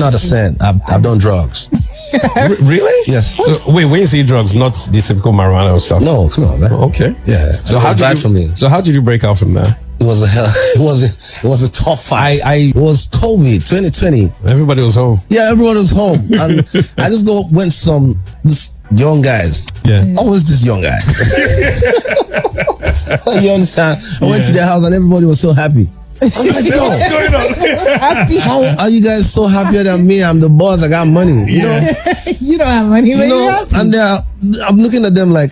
not a sin. I've done drugs. Really? Yes. So wait, when you say drugs, not the typical marijuana or stuff? No, come on, man. Okay. Yeah. So how did for me? So how did you break out from that? It was it was a tough fight. It was COVID 2020. Everybody was home. Yeah, everyone was home, and I just went this young guys. Yeah. Always this young guy. You understand? I went to their house and everybody was so happy. I'm like, yo, what's going on? How are you guys so happier than me? I'm the boss. I got money. You know, you don't have money. You know, and I'm looking at them like,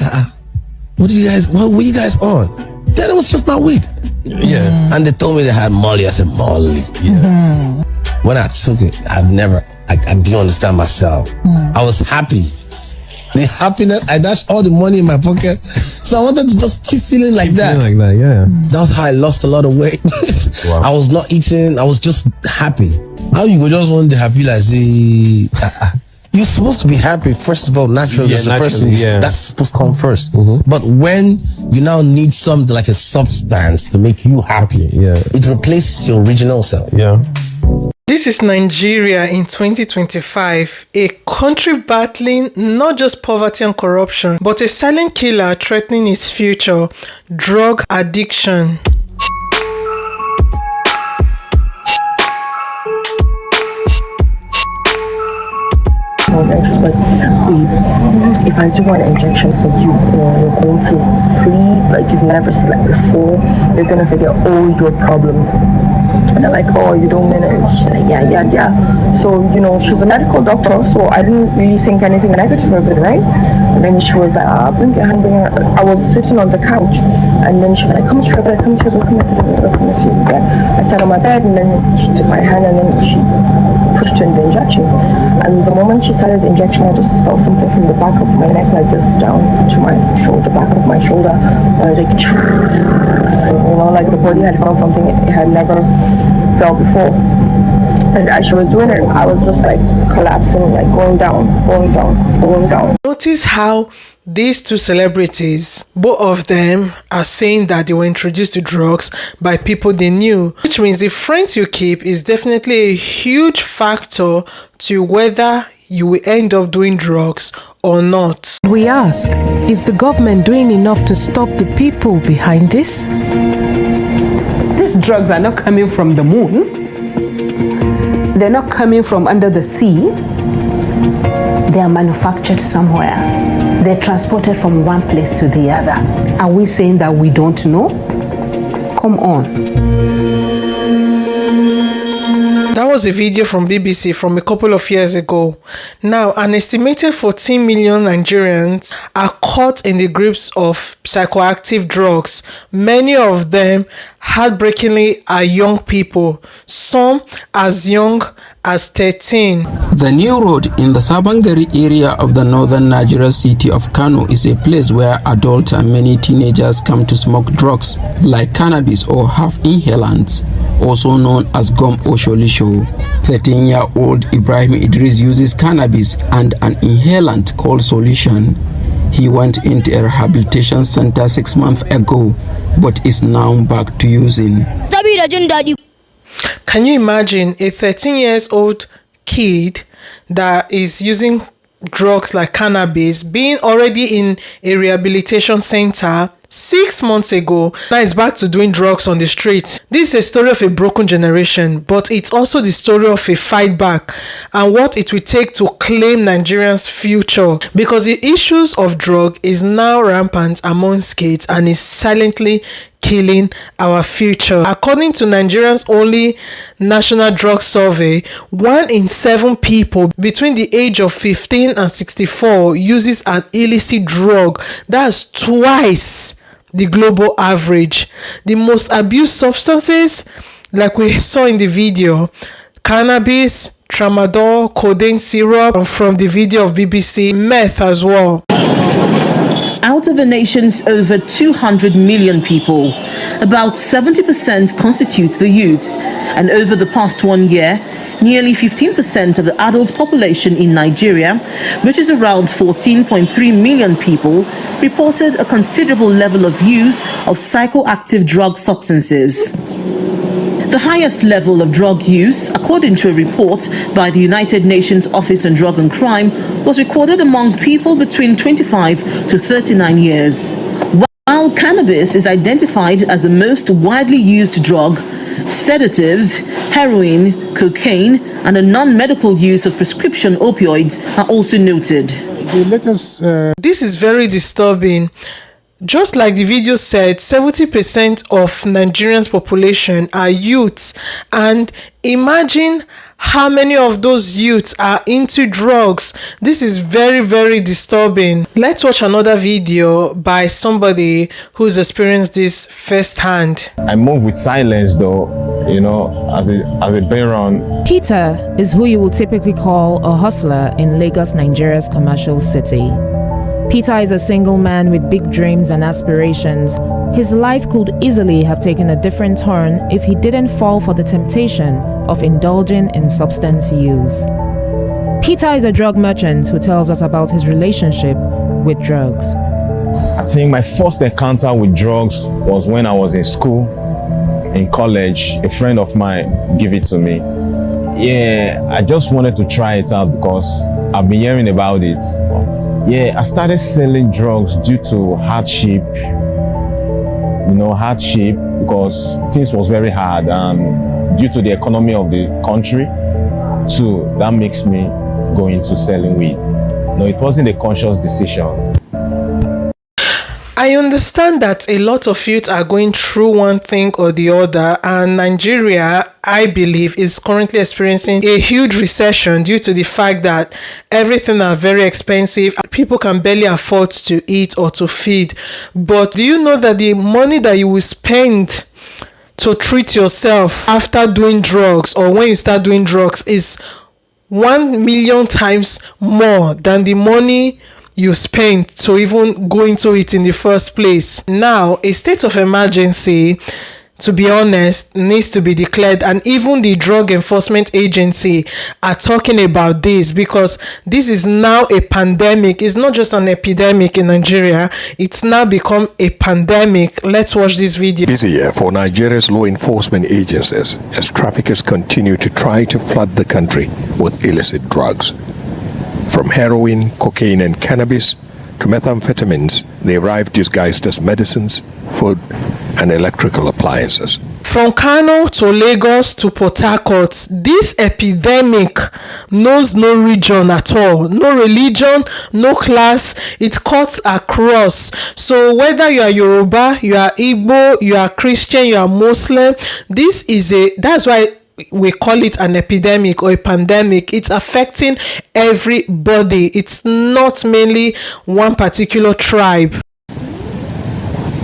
what were you guys on? Then it was just my weed. Yeah. And they told me they had Molly. I said, Molly. Yeah. When I took it, I didn't understand myself. I was happy. The happiness, I dashed all the money in my pocket. So I wanted to just keep feeling like that. Like that, yeah. That was how I lost a lot of weight. Wow. I was not eating. I was just happy. How you go just one day happy like, say, you're supposed to be happy, first of all, naturally as a person. Yeah. That's supposed to come first. But when you now need something like a substance to make you happy, it replaces your original self. Yeah. This is Nigeria in 2025, a country battling not just poverty and corruption, but a silent killer threatening its future: drug addiction. And she was like, babe, if I do an injection for you, you're going to sleep like you've never slept before. You're going to forget all your problems. And they're like, oh, you don't mean it. She's like, yeah. So, you know, she's a medical doctor, so I didn't really think anything negative of it, right? And then she was like, bring your hand, I was sitting on the couch, and then she was like, come sit there. I sat on my bed, and then she took my hand, and then she pushed in the injection. And the moment she started the injection, I just felt something from the back of my neck, like this, down to my shoulder, back of my shoulder. Like, you know, like the body had felt something it had never felt before. And as she was doing it, I was just like collapsing, like going down. Notice how these two celebrities, both of them are saying that they were introduced to drugs by people they knew, which means the friends you keep is definitely a huge factor to whether you will end up doing drugs or not. We ask, is the government doing enough to stop the people behind this? These drugs are not coming from the moon. They're not coming from under the sea. They are manufactured somewhere. They're transported from one place to the other. Are we saying that we don't know? Come on. That was a video from BBC from a couple of years ago. Now, an estimated 14 million Nigerians are caught in the grips of psychoactive drugs. Many of them, heartbreakingly, are young people, some as young as 13. The new road in the Sabangari area of the northern Nigeria city of Kano is a place where adults and many teenagers come to smoke drugs like cannabis or half inhalants, also known as gum or sholisho. 13-year-old Ibrahim Idris uses cannabis and an inhalant called solution. He went into a rehabilitation center 6 months ago, but is now back to using. Can you imagine a 13-year-old kid that is using drugs like cannabis being already in a rehabilitation center 6 months ago, now it's back to doing drugs on the street? This is a story of a broken generation, but it's also the story of a fight back and what it will take to claim Nigerians' future, because the issues of drug is now rampant amongst kids and is silently killing our future. According to Nigerians' only national drug survey, 1 in 7 people between the age of 15 and 64 uses an illicit drug. That's twice the global average. The most abused substances, like we saw in the video, cannabis, tramadol, codeine syrup, and from the video of BBC, meth as well. Out of the nation's over 200 million people, about 70% constitute the youths, and over the past 1 year, nearly 15% of the adult population in Nigeria, which is around 14.3 million people, reported a considerable level of use of psychoactive drug substances. The highest level of drug use, according to a report by the United Nations Office on Drug and Crime, was recorded among people between 25 to 39 years. While cannabis is identified as the most widely used drug, sedatives, heroin, cocaine, and the non-medical use of prescription opioids are also noted. This is very disturbing. Just like the video said, 70% of Nigerians' population are youths, and imagine how many of those youths are into drugs. This is very, very disturbing. Let's watch another video by somebody who's experienced this firsthand. I move with silence though, you know, as a baron. Peter is who you will typically call a hustler in Lagos, Nigeria's commercial city. Peter is a single man with big dreams and aspirations. His life could easily have taken a different turn if he didn't fall for the temptation of indulging in substance use. Peter is a drug merchant who tells us about his relationship with drugs. I think my first encounter with drugs was when I was in school, in college. A friend of mine gave it to me. Yeah, I just wanted to try it out because I've been hearing about it. Yeah, I started selling drugs due to hardship, because things was very hard, and due to the economy of the country too, that makes me go into selling weed. No, it wasn't a conscious decision. I understand that a lot of youth are going through one thing or the other, and Nigeria, I believe, is currently experiencing a huge recession due to the fact that everything are very expensive. People can barely afford to eat or to feed. But do you know that the money that you will spend to treat yourself after doing drugs or when you start doing drugs is 1 million times more than the money you spent to even go into it in the first place? Now, a state of emergency, to be honest, needs to be declared, and even the Drug Enforcement Agency are talking about this because this is now a pandemic. It's not just an epidemic in Nigeria, it's now become a pandemic. Let's watch this video. Busy year for Nigeria's law enforcement agencies as traffickers continue to try to flood the country with illicit drugs. From heroin, cocaine, and cannabis to methamphetamines, they arrive disguised as medicines, food, and electrical appliances. From Kano to Lagos to Port Harcourt, this epidemic knows no region at all, no religion, no class. It cuts across. So whether you are Yoruba, you are Igbo, you are Christian, you are Muslim, that's why we call it an epidemic or a pandemic. It's affecting everybody. It's not mainly one particular tribe.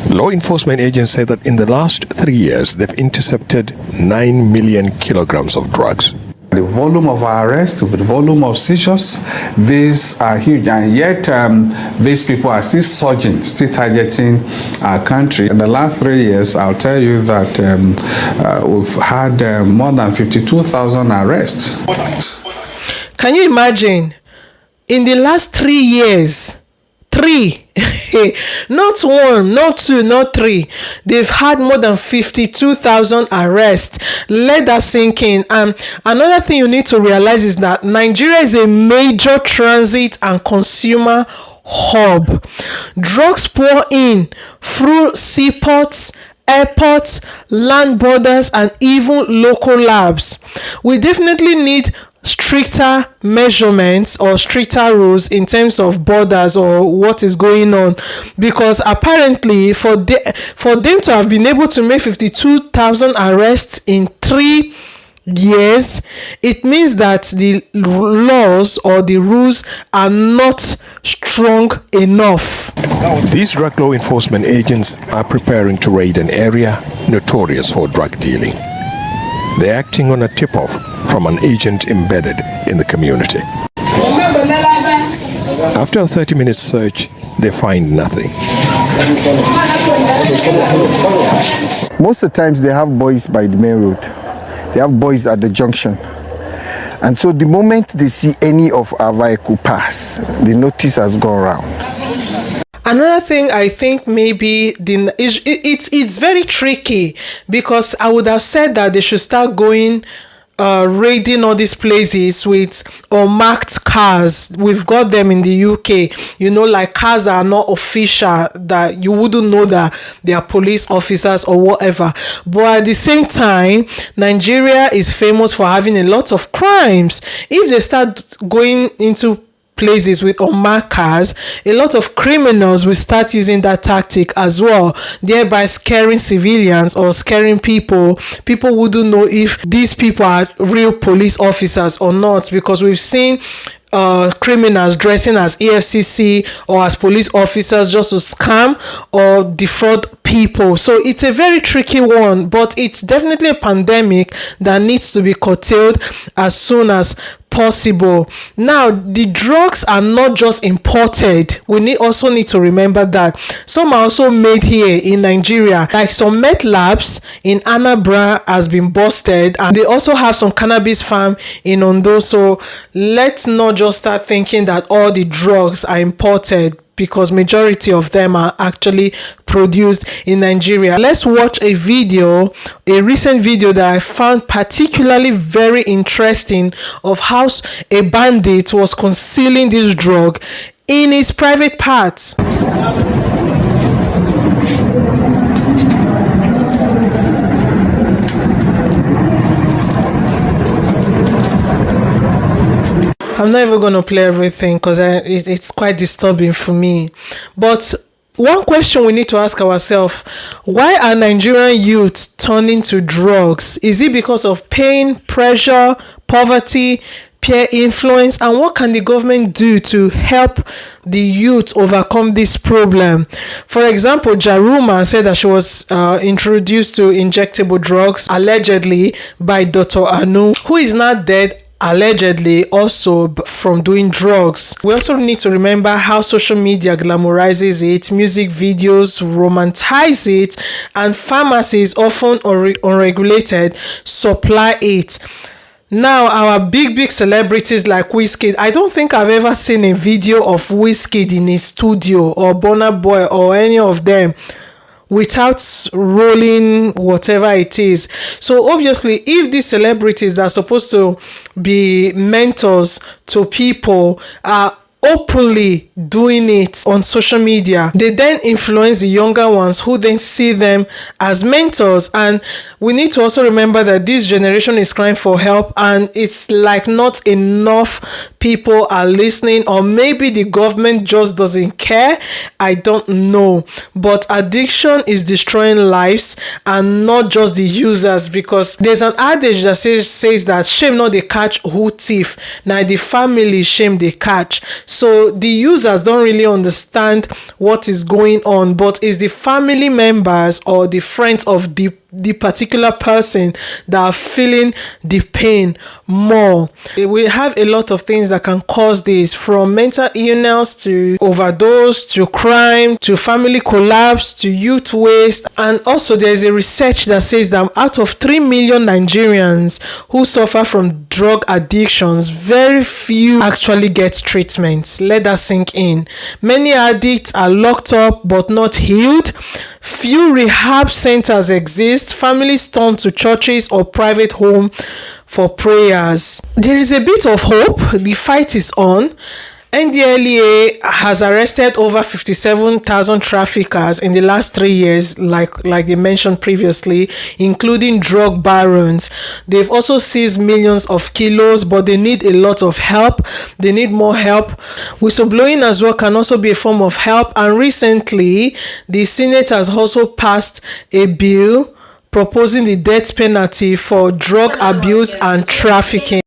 Law enforcement agents say that in the last 3 years, they've intercepted 9 million kilograms of drugs. The volume of our arrests, the volume of seizures, these are huge, and yet these people are still surging, still targeting our country. In the last 3 years, I'll tell you that we've had more than 52,000 arrests. Can you imagine? In the last 3 years, not one, not two, not three, they've had more than 52,000 arrests. Let that sink in. Another thing you need to realize is that Nigeria is a major transit and consumer hub. Drugs pour in through seaports, airports, land borders, and even local labs. We definitely need stricter measurements or stricter rules in terms of borders or what is going on, because apparently for them to have been able to make 52,000 arrests in 3 years, it means that the laws or the rules are not strong enough. These drug law enforcement agents are preparing to raid an area notorious for drug dealing. They're acting on a tip-off from an agent embedded in the community. After a 30-minute search, they find nothing. Most of the times they have boys by the main road. They have boys at the junction. And so the moment they see any of our vehicle pass, the notice has gone around. Another thing I think maybe it's very tricky, because I would have said that they should start going raiding all these places with unmarked cars. We've got them in the UK, like cars that are not official, that you wouldn't know that they are police officers or whatever. But at the same time, Nigeria is famous for having a lot of crimes. If they start going into places with unmarked cars, a lot of criminals will start using that tactic as well, thereby scaring civilians or scaring people. People wouldn't know if these people are real police officers or not, because we've seen criminals dressing as EFCC or as police officers just to scam or defraud people. So it's a very tricky one, but it's definitely a pandemic that needs to be curtailed as soon as possible. Now, the drugs are not just imported. We also need to remember that some are also made here in Nigeria. Like some meth labs in Anambra has been busted, and they also have some cannabis farm in Ondo. So let's not just start thinking that all the drugs are imported, because majority of them are actually produced in Nigeria. Let's watch a recent video that I found particularly very interesting, of how a bandit was concealing this drug in his private parts. I'm not even going to play everything, because it's quite disturbing for me. But one question we need to ask ourselves: why are Nigerian youths turning to drugs? Is it because of pain, pressure, poverty, peer influence? And what can the government do to help the youth overcome this problem? For example, Jaruma said that she was introduced to injectable drugs allegedly by Dr. Anu, who is now dead, allegedly also from doing drugs. We also need to remember how social media glamorizes it, music videos romanticize it, and pharmacies, often unregulated, supply it. Now, our big celebrities like Wizkid, I don't think I've ever seen a video of Wizkid in his studio, or Burna Boy, or any of them, without rolling whatever it is. So obviously, if these celebrities that are supposed to be mentors to people are openly doing it on social media, they then influence the younger ones, who then see them as mentors. And we need to also remember that this generation is crying for help, and it's like not enough people are listening, or maybe the government just doesn't care. I don't know. But addiction is destroying lives, and not just the users, because there's an adage that says that shame not they catch who thief, now the family shame they catch. So the users don't really understand what is going on, but it's the family members or the friends of the particular person that are feeling the pain more. We have a lot of things that can cause this, from mental illness to overdose to crime to family collapse to youth waste. And also there's a research that says that out of 3 million Nigerians who suffer from drug addictions, very few actually get treatments. Let that sink in. Many addicts are locked up but not healed. Few rehab centers exist. Families turn to churches or private home for prayers. There is a bit of hope. The fight is on. NDLEA has arrested over 57,000 traffickers in the last 3 years, like they mentioned previously, including drug barons. They've also seized millions of kilos, but they need a lot of help. They need more help. Whistleblowing as well can also be a form of help. And recently, the Senate has also passed a bill proposing the death penalty for drug abuse and trafficking.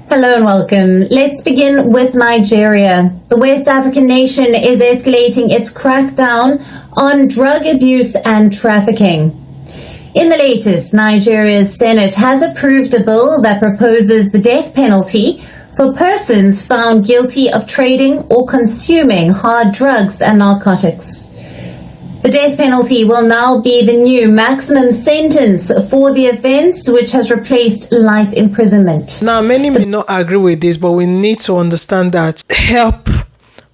Hello and welcome. Let's begin with Nigeria. The West African nation is escalating its crackdown on drug abuse and trafficking. In the latest, Nigeria's Senate has approved a bill that proposes the death penalty for persons found guilty of trading or consuming hard drugs and narcotics. The death penalty will now be the new maximum sentence for the offense, which has replaced life imprisonment. Now, many may not agree with this, but we need to understand that help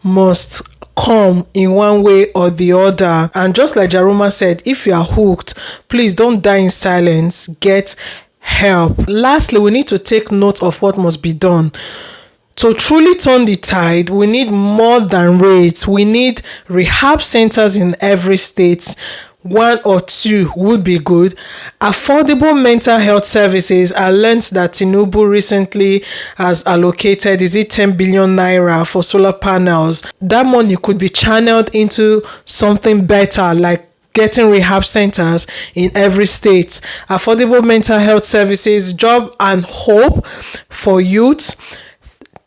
must come in one way or the other. And just like Jaruma said, if you are hooked, please don't die in silence. Get help. Lastly, we need to take note of what must be done. To truly turn the tide, we need more than rates. We need rehab centers in every state. 1 or 2 would be good. Affordable mental health services. I learned that Tinubu recently has allocated, 10 billion naira for solar panels. That money could be channeled into something better, like getting rehab centers in every state. Affordable mental health services, job and hope for youth,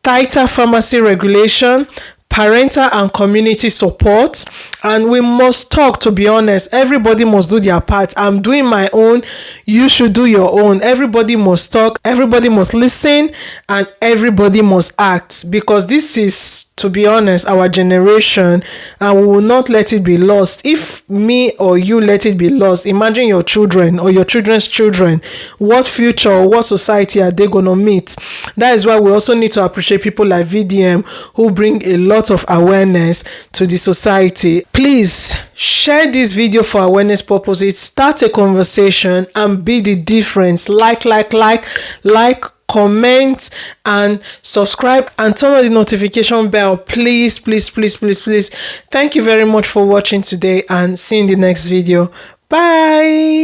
tighter pharmacy regulation, parental and community support. And we must talk, to be honest. Everybody must do their part. I'm doing my own. You should do your own. Everybody must talk. Everybody must listen. And everybody must act. Because this is, to be honest, our generation. And we will not let it be lost. If me or you let it be lost, imagine your children or your children's children. What future or what society are they going to meet? That is why we also need to appreciate people like VDM who bring a lot of awareness to the society. Please share this video for awareness purposes. Start a conversation and be the difference. Like, comment and subscribe and turn on the notification bell. Please. Thank you very much for watching today and see you in the next video. Bye.